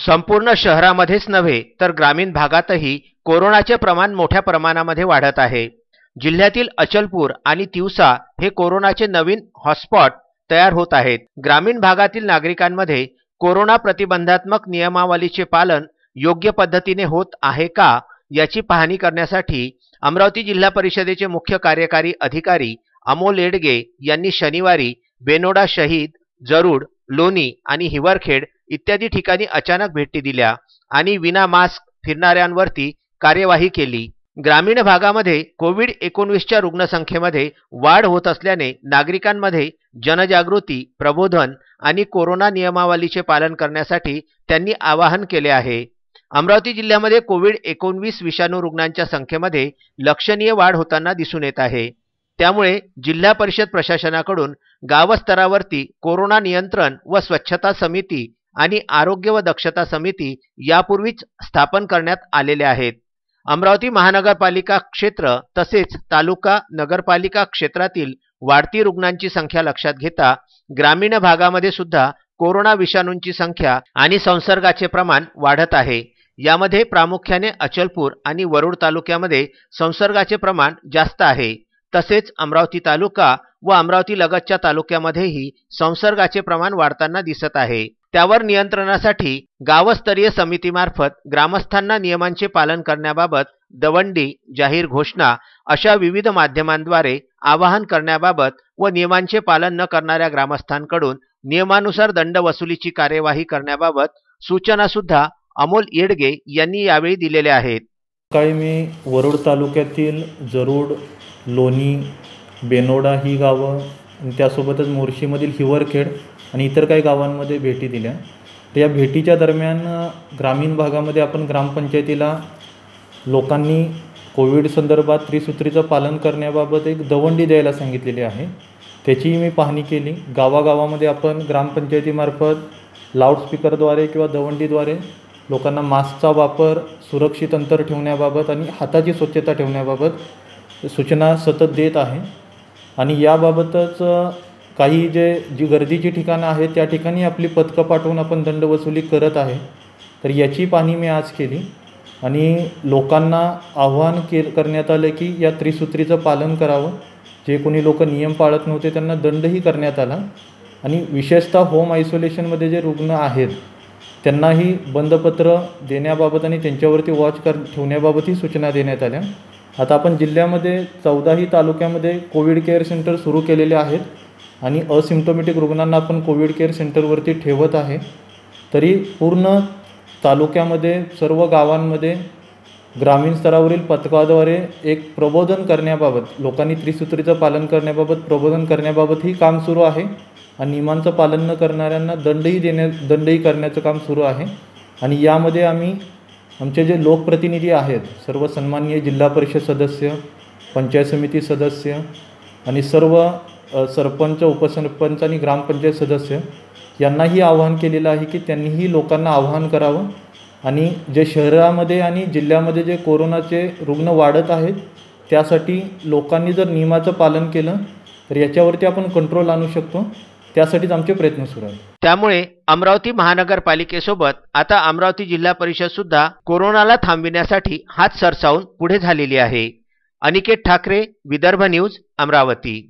संपूर्ण शहरामध्येच नव्हे तर ग्रामीण भागातही कोरोनाचे प्रमाण मोठ्या प्रमाणामध्ये वाढत आहे। जिल्ह्यातील अचलपूर आणि तिवसा हे कोरोनाचे नवीन हॉटस्पॉट तयार होत आहेत। ग्रामीण भागातील नागरिकांमध्ये कोरोना प्रतिबंधात्मक नियमावलीचे पालन योग्य पद्धतीने होत आहे का याची पाहणी करण्यासाठी अमरावती जिल्हा परिषदेचे मुख्य कार्यकारी अधिकारी अमोल येडगे यांनी शनिवारी बेनोडा शहीद, जरूड, लोणी आणि हिवरखेड इत्यादी ठिकाणी अचानक भेटी दिल्या आणि विना मास्क फिरणाऱ्यांवरती कार्यवाही केली। ग्रामीण भागामध्ये कोविड-19च्या रुग्णसंख्येमध्ये वाढ होत असल्याने नागरिकांमध्ये जनजागृती, प्रबोधन आणि कोरोना नियमावलीचे पालन करण्यासाठी त्यांनी आवाहन केले आहे। अमरावती जिल्ह्यामध्ये कोविड-19 विषाणू रुग्णांच्या संख्येमध्ये लक्षणीय वाढ होताना दिसून येत आहे। त्यामुळे जिल्हा परिषद प्रशासनाकडून गावस्तरावरती कोरोना नियंत्रण व स्वच्छता समिती आणि आरोग्य व दक्षता समिती यापूर्वीच स्थापन करण्यात आलेल्या आहेत। अमरावती महानगरपालिका क्षेत्र तसेच तालुका नगरपालिका क्षेत्रातील वाढती रुग्णांची संख्या लक्षात घेता ग्रामीण भागामध्ये सुद्धा कोरोना विषाणूंची संख्या आणि संसर्गाचे प्रमाण वाढत आहे। यामध्ये प्रामुख्याने अचलपूर आणि वरुड तालुक्यामध्ये संसर्गाचे प्रमाण जास्त आहे। तसेच अमरावती तालुका व अमरावती लगतच्या तालुक्यामध्येही संसर्गाचे प्रमाण वाढताना दिसत आहे। त्यावर नियंत्रणासाठी गावस्तरीय समितीमार्फत ग्रामस्थांना नियमांचे पालन करण्याबाबत दवंडी, जाहीर घोषणा अशा विविध माध्यमांद्वारे आवाहन करण्याबाबत व नियमांचे पालन न करणाऱ्या ग्रामस्थांकडून नियमानुसार दंड वसुलीची कार्यवाही करण्याबाबत सूचना सुद्धा अमोल येडगे यांनी यावेळी दिलेल्या आहेत। सकाळी मी वरुड तालुक्यातील जरूड, लोणी, बेनोडा ही गावं आणि त्यासोबतच मोर्शीमधील हिवरखेड आणि इतर काही गावांमध्ये भेटी दिल्या। तर या भेटीच्या दरम्यान ग्रामीण भागामध्ये आपण ग्रामपंचायतीला लोकांनी कोविड संदर्भात त्रिसूत्रीचं पालन करण्याबाबत एक दवंडी द्यायला सांगितलेली आहे। त्याची मी पाहणी केली। गावागावामध्ये आपण ग्रामपंचायतीमार्फत लाऊडस्पीकरद्वारे किंवा दवंडीद्वारे लोकांना मास्कचा वापर, सुरक्षित अंतर ठेवण्याबाबत आणि हाताची स्वच्छता ठेवण्याबाबत सूचना सतत देत आहे। आणि याबाबतच काही जी गर्दीची ठिकाणं आहेत त्या ठिकाणी आपली पथकं पाठवून आपण दंड वसुली करत आहे। तर याची पाहणी मी आज केली आणि लोकांना आव्हान करण्यात आलं की या त्रिसूत्रीचं पालन करावं। जे कोणी लोक नियम पाळत नव्हते त्यांना दंडही करण्यात आला आणि विशेषतः होम आयसोलेशनमध्ये जे रुग्ण आहेत त्यांनाही बंदपत्र देण्याबाबत आणि त्यांच्यावरती वॉच ठेवण्याबाबतही सूचना देण्यात आल्या। आता आपण जिल्ह्यामध्ये 14ही तालुक्यामध्ये कोविड केअर सेंटर सुरू केलेले आहेत आणि असिम्प्टोमॅटिक रुग्णांना आपण कोविड केअर सेंटरवरती ठेवत आहे। तरी पूर्ण तालुक्यामध्ये सर्व गावांमध्ये ग्रामीण स्तरावरील पथकाद्वारे एक प्रबोधन करण्याबाबत, लोकांनी त्रिसूत्रीचं पालन करण्याबाबत प्रबोधन करण्याबाबतही काम सुरू आहे आणि नियमांचं पालन न करणाऱ्यांना दंडही करण्याचं काम सुरू आहे। आणि यामध्ये आमचे जे लोकप्रतिनिधी आहेत, सर्व सन्माननीय जिल्हा परिषद सदस्य, पंचायत समिती सदस्य आणि सर्व सरपंच, उपसरपंच आणि ग्रामपंचायत सदस्य यांनाही आवाहन केलेलं आहे की त्यांनीही लोकांना आवाहन करावं आणि जे शहरामध्ये आणि जिल्ह्यामध्ये जे कोरोनाचे रुग्ण वाढत आहेत त्यासाठी लोकांनी जर नियमाचं पालन केलं तर याच्यावरती आपण कंट्रोल आणू शकतो। त्यासाठीच आमचे प्रयत्न सुरू आहेत। त्यामुळे अमरावती महानगरपालिकेसोबत आता अमरावती जिल्हा परिषद सुद्धा कोरोनाला थांबविण्यासाठी हात सरसावून पुढे झालेली आहे। अनिकेत ठाकरे, विदर्भ न्यूज, अमरावती।